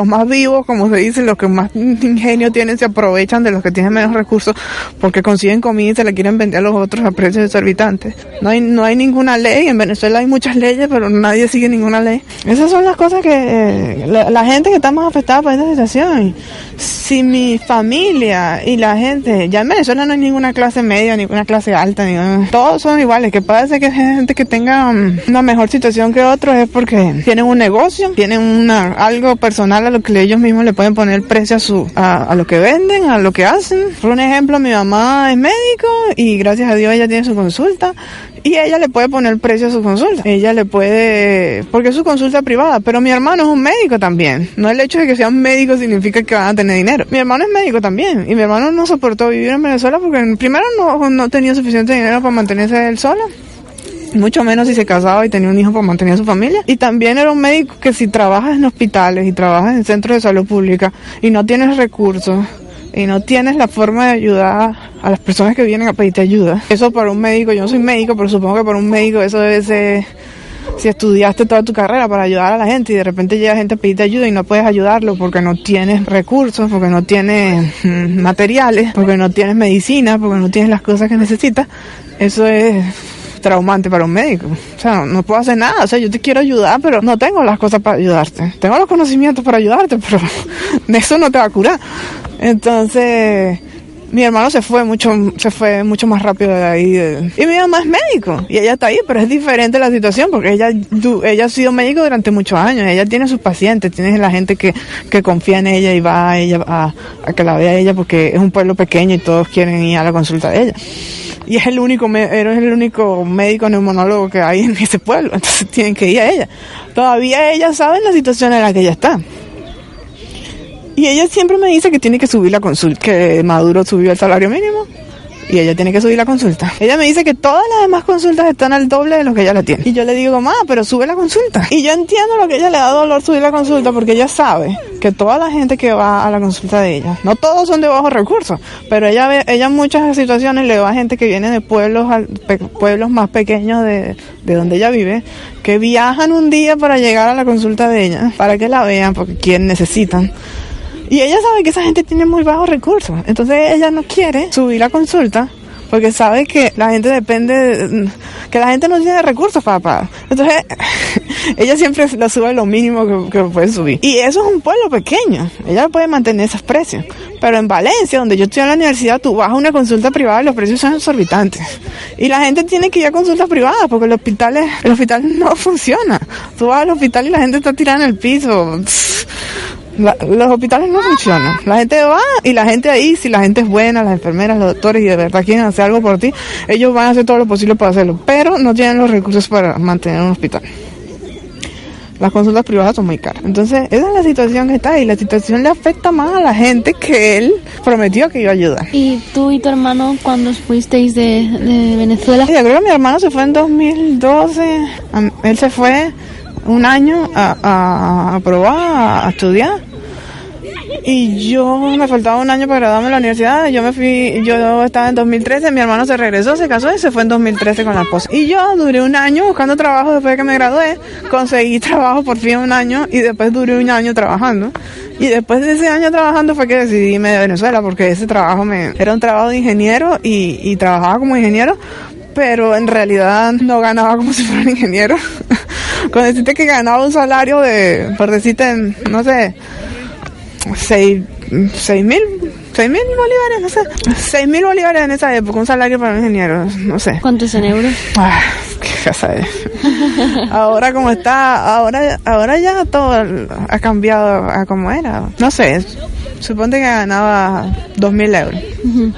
más vivos, como se dice, los que más ingenio tienen, se aprovechan de los que tienen menos recursos porque consiguen comida y se la quieren vender a los otros a precios exorbitantes. No hay ninguna ley. En Venezuela hay muchas leyes, pero nadie sigue ninguna ley. Esas son las cosas que la gente que está más afectada por esta situación. Si mi familia y la gente, ya en Venezuela no hay ninguna clase media, ninguna clase alta, todos son iguales. Que puede ser que hay gente que tenga una mejor situación que otros, es porque tienen un negocio, tienen algo personal a lo que ellos mismos le pueden poner precio a lo que venden, a lo que hacen. Por un ejemplo, mi mamá es médico y gracias a Dios ella tiene su consulta y ella le puede poner precio a su consulta. Ella le puede, porque es su consulta privada, pero mi hermano es un médico también. No el hecho de que sea un médico significa que van a tener dinero. Mi hermano es médico también y mi hermano no soportó vivir en Venezuela porque primero no tenía suficiente dinero para mantenerse él solo. Mucho menos si se casaba y tenía un hijo para mantener a su familia. Y también era un médico que si trabajas en hospitales y trabajas en centros de salud pública y no tienes recursos y no tienes la forma de ayudar a las personas que vienen a pedirte ayuda, eso para un médico, yo no soy médico, pero supongo que para un médico eso debe ser, si estudiaste toda tu carrera para ayudar a la gente y de repente llega gente a pedirte ayuda y no puedes ayudarlo porque no tienes recursos, porque no tienes materiales, porque no tienes medicina, porque no tienes las cosas que necesitas, eso es traumante para un médico. O sea, no puedo hacer nada. O sea, yo te quiero ayudar, pero no tengo las cosas para ayudarte. Tengo los conocimientos para ayudarte, pero eso no te va a curar. Entonces, mi hermano se fue mucho más rápido de ahí. Y mi mamá es médico y ella está ahí, pero es diferente la situación porque ella ha sido médico durante muchos años. Ella tiene sus pacientes, tiene la gente que confía en ella y va a ella a que la vea a ella porque es un pueblo pequeño y todos quieren ir a la consulta de ella. Y es el único médico neumonólogo que hay en ese pueblo, entonces tienen que ir a ella. Todavía ella sabe la situación en la que ella está. Y ella siempre me dice que tiene que subir la consulta, que Maduro subió el salario mínimo y ella tiene que subir la consulta. Ella me dice que todas las demás consultas están al doble de lo que ella la tiene. Y yo le digo, mamá, pero sube la consulta. Y yo entiendo lo que ella le da dolor subir la consulta porque ella sabe que toda la gente que va a la consulta de ella, no todos son de bajos recursos, pero ella en muchas situaciones le va a gente que viene de pueblos más pequeños de donde ella vive, que viajan un día para llegar a la consulta de ella, para que la vean porque necesitan. Y ella sabe que esa gente tiene muy bajos recursos. Entonces ella no quiere subir la consulta porque sabe que la gente que la gente no tiene recursos para pagar. Entonces ella siempre la sube lo mínimo que puede subir. Y eso es un pueblo pequeño. Ella puede mantener esos precios. Pero en Valencia, donde yo estoy en la universidad, tú vas a una consulta privada y los precios son exorbitantes. Y la gente tiene que ir a consultas privadas porque el hospital no funciona. Tú vas al hospital y la gente está tirada en el piso. Los hospitales no funcionan. La gente va y la gente ahí, si la gente es buena, las enfermeras, los doctores y de verdad quieren hacer algo por ti, ellos van a hacer todo lo posible para hacerlo, pero no tienen los recursos para mantener un hospital. Las consultas privadas son muy caras. Entonces, esa es la situación que está y la situación le afecta más a la gente que él prometió que iba a ayudar. ¿Y tú y tu hermano cuándo fuisteis de Venezuela? Yo creo que mi hermano se fue en 2012. Él se fue un año a probar, a estudiar. Y yo me faltaba un año para graduarme en la universidad. Yo estaba en 2013, mi hermano se regresó, se casó y se fue en 2013 con la esposa. Y yo duré un año buscando trabajo después de que me gradué. Conseguí trabajo por fin un año y después duré un año trabajando. Y después de ese año trabajando fue que decidí irme de Venezuela porque ese trabajo era un trabajo de ingeniero y trabajaba como ingeniero, pero en realidad no ganaba como si fuera un ingeniero. Con decirte que ganaba un salario por decirte, no sé, 6.000 bolívares, no sé. 6.000 bolívares en esa época, un salario para un ingeniero, no sé. ¿Cuánto es en euros? Qué casa es. Ahora como está, ahora ya todo ha cambiado a como era. No sé, suponte que ganaba 2.000 euros. Uh-huh.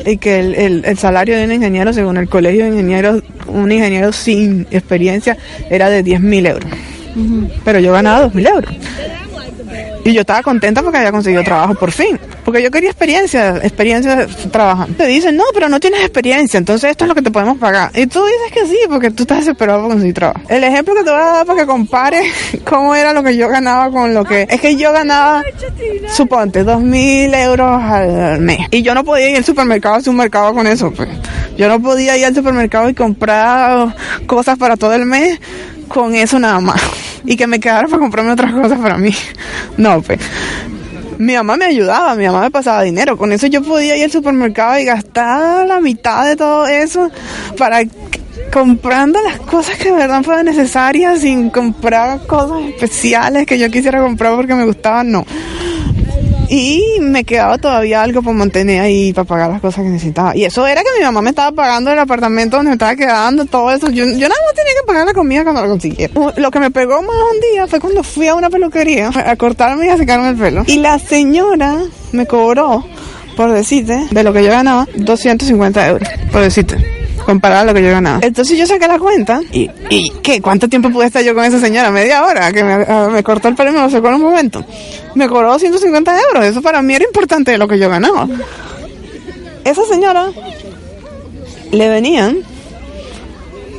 Y que el salario de un ingeniero, según el colegio de ingenieros, un ingeniero sin experiencia era de 10.000 euros. Uh-huh. Pero yo ganaba 2.000 euros. Y yo estaba contenta porque había conseguido trabajo por fin. Porque yo quería experiencia trabajando. Te dicen, no, pero no tienes experiencia, entonces esto es lo que te podemos pagar. Y tú dices que sí, porque tú estás desesperado por conseguir trabajo. El ejemplo que te voy a dar para que compares cómo era lo que yo ganaba con lo que... Es que yo ganaba, suponte, 2.000 euros al mes. Y yo no podía ir al supermercado a hacer un mercado con eso, pues. Yo no podía ir al supermercado y comprar cosas para todo el mes con eso nada más. Y que me quedara para comprarme otras cosas para mí. No, pues. Mi mamá me ayudaba, mi mamá me pasaba dinero. Con eso yo podía ir al supermercado y gastar la mitad de todo eso para comprando las cosas que de verdad fueran necesarias, sin comprar cosas especiales que yo quisiera comprar porque me gustaban, no. Y me quedaba todavía algo para mantener ahí, para pagar las cosas que necesitaba. Y eso era que mi mamá me estaba pagando el apartamento donde me estaba quedando, todo eso. Yo nada más tenía que pagar la comida cuando la consiguiera. Lo que me pegó más un día fue cuando fui a una peluquería a cortarme y a secarme el pelo. Y la señora me cobró, por decirte, de lo que yo ganaba, 250 euros, por decirte, comparado a lo que yo ganaba. Entonces yo saqué la cuenta y ¿qué? ¿Cuánto tiempo pude estar yo con esa señora? Media hora, que me cortó el pelo y me lo secó en un momento. Me cobró 250 euros, eso para mí era importante de lo que yo ganaba. Esa señora le venían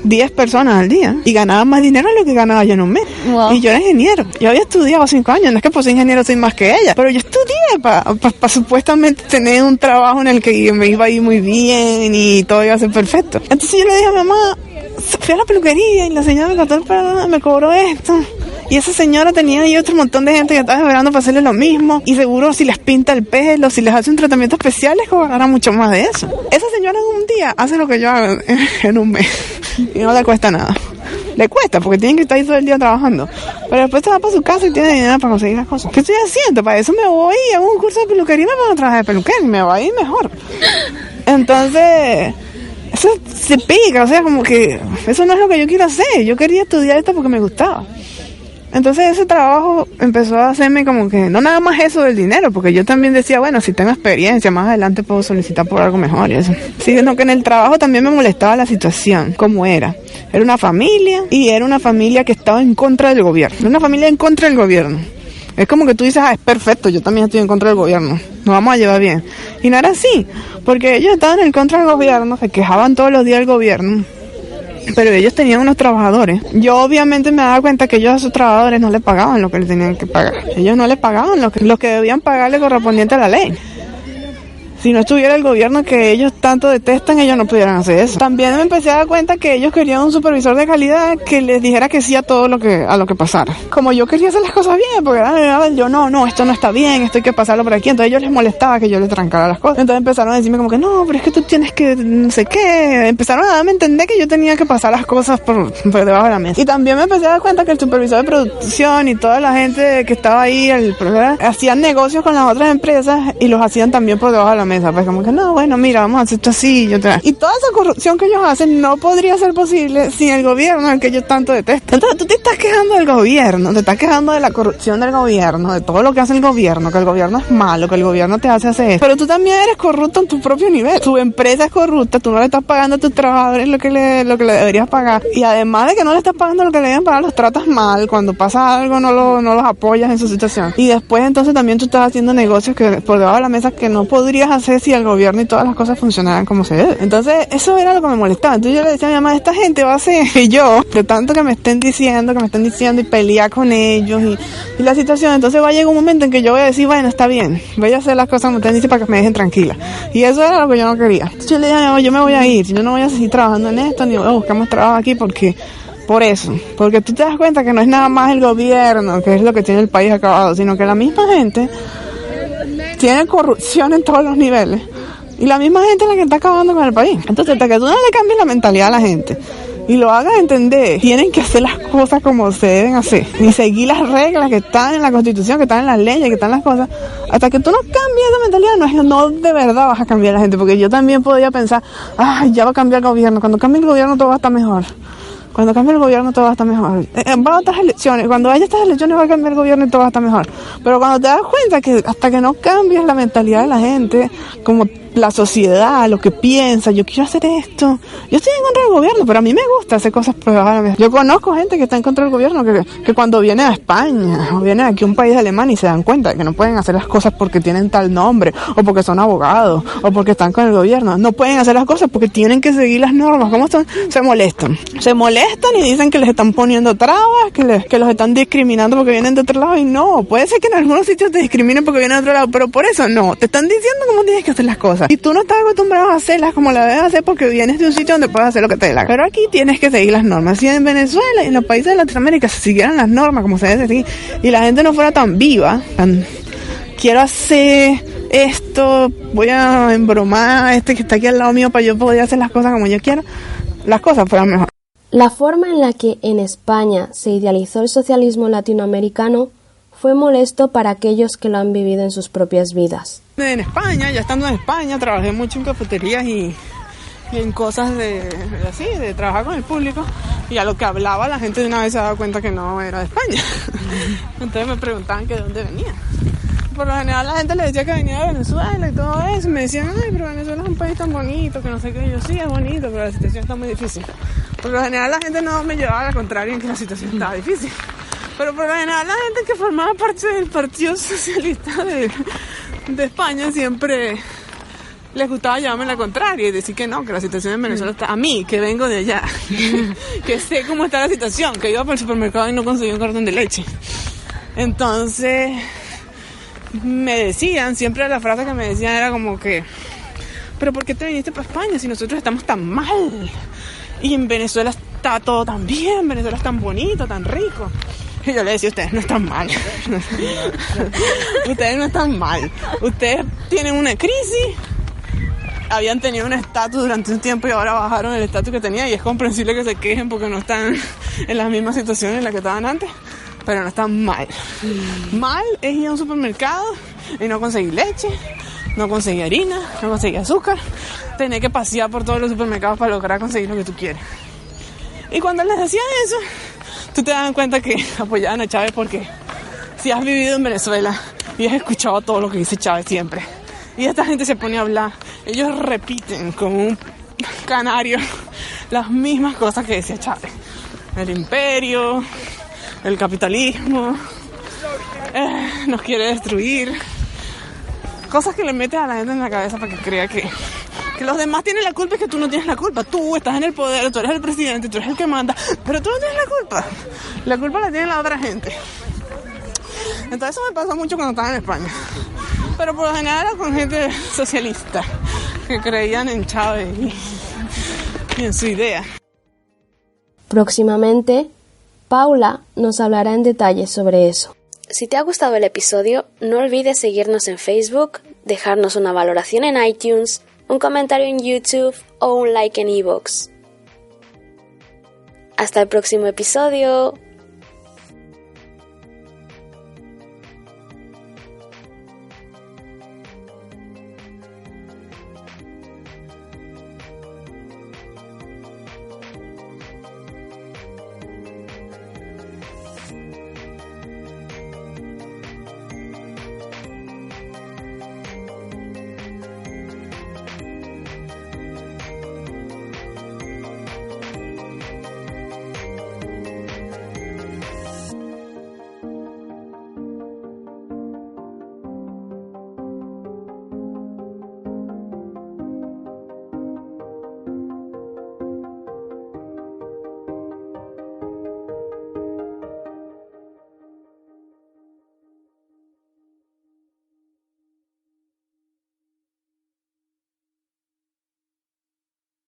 10 personas al día y ganaba más dinero de lo que ganaba yo en un mes. Wow. Y yo era ingeniero. Yo había estudiado 5 años, no es que por ser ingeniero soy más que ella, pero yo estudié para supuestamente tener un trabajo en el que me iba a ir muy bien y todo iba a ser perfecto. Entonces yo le dije a mi mamá, fui a la peluquería y la señora me cortó el pelo, me cobró esto. Y esa señora tenía ahí otro montón de gente que estaba esperando para hacerle lo mismo. Y seguro si les pinta el pelo, si les hace un tratamiento especial, les cobrará mucho más de eso. Esa señora en un día hace lo que yo hago en un mes. Y no le cuesta nada. Le cuesta porque tienen que estar ahí todo el día trabajando. Pero después se va para su casa y tiene dinero para conseguir las cosas. ¿Qué estoy haciendo? Para eso me voy a un curso de peluquería y me pongo a trabajar de peluquero y me va a ir mejor. Entonces, eso se pica, o sea, como que eso no es lo que yo quiero hacer. Yo quería estudiar esto porque me gustaba. Entonces ese trabajo empezó a hacerme como que, no nada más eso del dinero, porque yo también decía, bueno, si tengo experiencia, más adelante puedo solicitar por algo mejor y eso. Sino que en el trabajo también me molestaba la situación, cómo era. Era una familia y era una familia que estaba en contra del gobierno. Era una familia en contra del gobierno. Es como que tú dices, es perfecto, yo también estoy en contra del gobierno, nos vamos a llevar bien. Y no era así, porque ellos estaban en contra del gobierno, se quejaban todos los días del gobierno. Pero ellos tenían unos trabajadores. Yo obviamente me daba cuenta que ellos a sus trabajadores no les pagaban lo que les tenían que pagar. Ellos no les pagaban lo que debían pagarle correspondiente a la ley. Si no estuviera el gobierno que ellos tanto detestan, ellos no pudieran hacer eso. También me empecé a dar cuenta que ellos querían un supervisor de calidad que les dijera que sí a todo lo que pasara. Como yo quería hacer las cosas bien, porque yo no, esto no está bien, esto hay que pasarlo por aquí. Entonces a ellos les molestaba que yo les trancara las cosas. Entonces empezaron a decirme como que no, pero es que tú tienes que no sé qué. Empezaron a darme a entender que yo tenía que pasar las cosas por debajo de la mesa. Y también me empecé a dar cuenta que el supervisor de producción y toda la gente que estaba ahí, hacían negocios con las otras empresas y los hacían también por debajo de la mesa. Pues como que no, bueno, mira, vamos a hacer esto así. Y toda esa corrupción que ellos hacen no podría ser posible sin el gobierno al que ellos tanto detestan. Entonces tú te estás quejando del gobierno, te estás quejando de la corrupción del gobierno, de todo lo que hace el gobierno, que el gobierno es malo, que el gobierno te hace hacer eso. Pero tú también eres corrupto en tu propio nivel. Tu empresa es corrupta, tú no le estás pagando a tus trabajadores lo que le deberías pagar. Y además de que no le estás pagando lo que le deben pagar, los tratas mal. Cuando pasa algo no los apoyas en su situación. Y después entonces también tú estás haciendo negocios que por debajo de la mesa que no podrías hacer si el gobierno y todas las cosas funcionaran como se debe. Entonces eso era lo que me molestaba. Entonces yo le decía a mi mamá, esta gente va a hacer yo, de tanto que me estén diciendo y pelear con ellos y la situación. Entonces va a llegar un momento en que yo voy a decir, bueno, está bien, voy a hacer las cosas como ustedes dicen para que me dejen tranquila. Y eso era lo que yo no quería. Entonces yo le dije a mi mamá, yo me voy a ir, yo no voy a seguir trabajando en esto, ni voy a buscar más trabajo aquí porque tú te das cuenta que no es nada más el gobierno, que es lo que tiene el país acabado, sino que la misma gente tiene corrupción en todos los niveles. Y la misma gente es la que está acabando con el país. Entonces, hasta que tú no le cambies la mentalidad a la gente y lo hagas entender, tienen que hacer las cosas como se deben hacer. Y seguir las reglas que están en la Constitución, que están en las leyes, que están en las cosas. Hasta que tú no cambies esa mentalidad, no de verdad vas a cambiar a la gente. Porque yo también podía pensar, ya va a cambiar el gobierno. Cuando cambie el gobierno todo va a estar mejor. Cuando cambie el gobierno todo va a estar mejor. Van a otras elecciones. Cuando haya estas elecciones va a cambiar el gobierno y todo va a estar mejor. Pero cuando te das cuenta que hasta que no cambies la mentalidad de la gente, como la sociedad, lo que piensa, yo quiero hacer esto. Yo estoy en contra del gobierno, pero a mí me gusta hacer cosas por debajo de la mesa. Yo conozco gente que está en contra del gobierno, que cuando viene a España o viene aquí a un país de Alemania y se dan cuenta de que no pueden hacer las cosas porque tienen tal nombre, o porque son abogados, o porque están con el gobierno. No pueden hacer las cosas porque tienen que seguir las normas. ¿Cómo son? Se molestan y dicen que les están poniendo trabas, que los están discriminando porque vienen de otro lado. Y no, puede ser que en algunos sitios te discriminen porque vienen de otro lado, pero por eso no. Te están diciendo cómo tienes que hacer las cosas. Y tú no estás acostumbrado a hacerlas como las debes hacer porque vienes de un sitio donde puedes hacer lo que te dé la gana. Pero aquí tienes que seguir las normas. Si en Venezuela y en los países de Latinoamérica se siguieran las normas como se debe seguir y la gente no fuera tan viva, quiero hacer esto, voy a embromar a este que está aquí al lado mío para yo poder hacer las cosas como yo quiero, las cosas fueran mejor. La forma en la que en España se idealizó el socialismo latinoamericano fue molesto para aquellos que lo han vivido en sus propias vidas. En España, ya estando en España, trabajé mucho en cafeterías y en cosas de trabajar con el público, y a lo que hablaba la gente de una vez se daba cuenta que no era de España. Entonces me preguntaban que de dónde venía. Por lo general la gente le decía que venía de Venezuela y todo eso, y me decían, ay, pero Venezuela es un país tan bonito, que no sé qué. Y yo, sí, es bonito, pero la situación está muy difícil. Por lo general la gente no me llevaba a la contraria en que la situación estaba difícil. Pero por lo general la gente que formaba parte del Partido Socialista de España siempre les gustaba llevarme la contraria y decir que no, que la situación en Venezuela está... A mí, que vengo de allá, que sé cómo está la situación, que iba por el supermercado y no conseguí un cartón de leche. Entonces me decían, siempre la frase que me decían era como que, pero ¿por qué te viniste para España si nosotros estamos tan mal? Y en Venezuela está todo tan bien, Venezuela es tan bonito, tan rico. Y yo le decía, ustedes no están mal. Ustedes no están mal. Ustedes tienen una crisis. Habían tenido un estatus durante un tiempo y ahora bajaron el estatus que tenían, y es comprensible que se quejen porque no están en las mismas situaciones en las que estaban antes, pero no están mal. Mal es ir a un supermercado y no conseguir leche, no conseguir harina, no conseguir azúcar, tener que pasear por todos los supermercados para lograr conseguir lo que tú quieres. Y cuando les decía eso, tú te das cuenta que apoyaban a Chávez, porque si has vivido en Venezuela y has escuchado todo lo que dice Chávez siempre, y esta gente se pone a hablar, ellos repiten como un canario las mismas cosas que decía Chávez. El imperio, el capitalismo, nos quiere destruir. Cosas que le metes a la gente en la cabeza para que crea que los demás tienen la culpa y que tú no tienes la culpa. Tú estás en el poder, tú eres el presidente, tú eres el que manda, pero tú no tienes la culpa. La culpa la tiene la otra gente. Entonces eso me pasó mucho cuando estaba en España. Pero por lo general era con gente socialista que creían en Chávez y en su idea. Próximamente, Paula nos hablará en detalle sobre eso. Si te ha gustado el episodio, no olvides seguirnos en Facebook, dejarnos una valoración en iTunes, un comentario en YouTube o un like en iVoox. Hasta el próximo episodio.